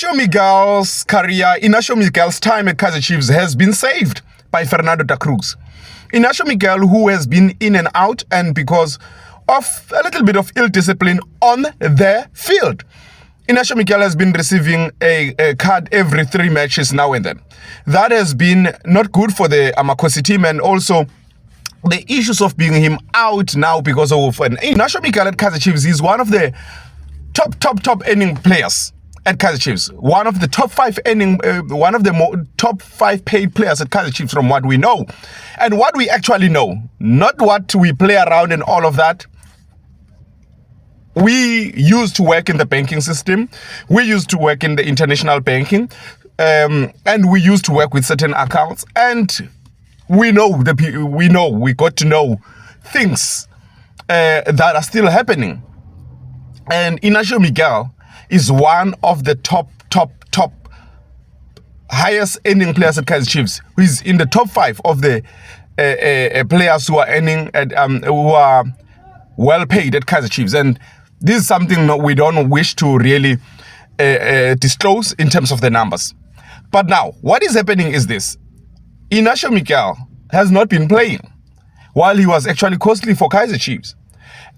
Inacio Miguel's career, Inacio Miguel's time at Kaizer Chiefs has been saved by Fernando da Cruz. Inacio Miguel, who has been in and out and because of a little bit of ill discipline on the field. Inacio Miguel has been receiving a card every 3 matches now and then. That has been not good for the Amakosi team, and also the issues of being him out now because of Inacio Miguel at Kaizer Chiefs. He's one of the top earning players at Kaizer Chiefs. One of the top 5 earning, one of the top 5 paid players at Kaizer Chiefs from what we know. And what we actually know, not what we play around and all of that. We used to work in the banking system. We used to work in the international banking. And we used to work with certain accounts. And we got to know things that are still happening. And Inacio Miguel is one of the top highest earning players at Kaizer Chiefs, who is in the top 5 of the players who are earning at, who are well paid at Kaizer Chiefs. And this is something that we don't wish to really disclose in terms of the numbers. But now, what is happening is this. Inacio Miguel has not been playing while he was actually costly for Kaizer Chiefs.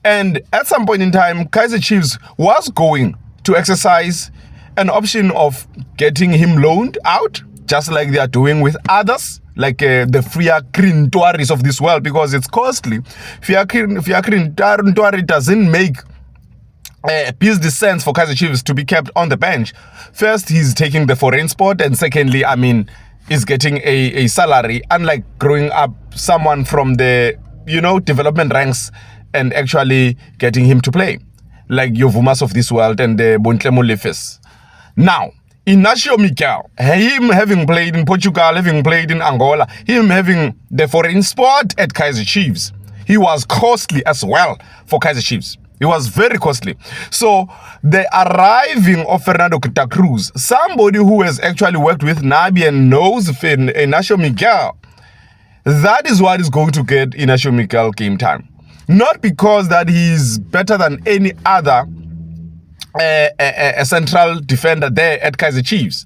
And at some point in time, Kaizer Chiefs was going to exercise an option of getting him loaned out, just like they are doing with others, like the Fiacre Ntwaris of this world, because it's costly. Fiacre Ntwari doesn't make business sense for Kaizer Chiefs to be kept on the bench. First, he's taking the foreign spot, and secondly, is getting a salary, unlike growing up someone from the development ranks and actually getting him to play, like Yovumas of this world and the Bontle Molefes. Now, Inacio Miguel, him having played in Portugal, having played in Angola, him having the foreign spot at Kaizer Chiefs, he was costly as well for Kaizer Chiefs. He was very costly. So the arriving of Fernando da Cruz, somebody who has actually worked with Nabi and knows Inacio Miguel, that is what is going to get Inacio Miguel game time. Not because that he's better than any other a central defender there at Kaizer Chiefs.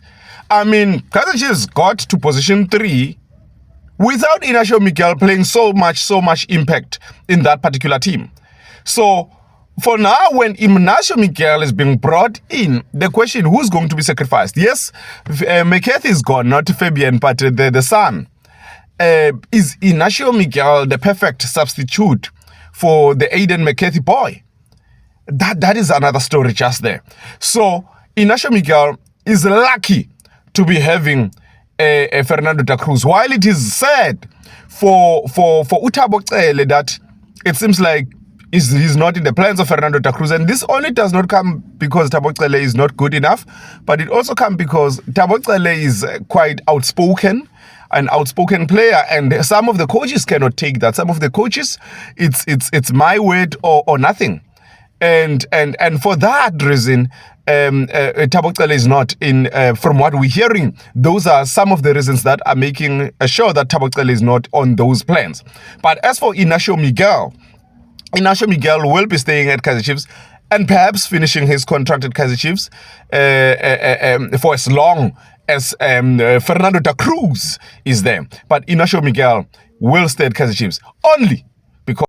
Kaizer Chiefs got to position 3 without Inacio Miguel playing so much impact in that particular team. So for now, when Inacio Miguel is being brought in, the question, who's going to be sacrificed? Yes, McCarthy is gone, not Fabian, but the son. Is Inacio Miguel the perfect substitute for the Aiden McCarthy boy? That is another story just there. So Inacio Miguel is lucky to be having a Fernando da Cruz. While it is sad for Thabo Cele that it seems like he's not in the plans of Fernando da Cruz, and this only does not come because Thabo Cele is not good enough, but it also comes because Thabo Cele is quite outspoken, an outspoken player, and some of the coaches cannot take that. Some of the coaches, it's my word or nothing, and for that reason, Thabo Cele is not in. From what we're hearing, those are some of the reasons that are making sure that Thabo Cele is not on those plans. But as for Inacio Miguel will be staying at Kaizer Chiefs and perhaps finishing his contract at Kaizer Chiefs for as long as Fernando da Cruz is there. But Inacio Miguel will stay at Kaizer Chiefs only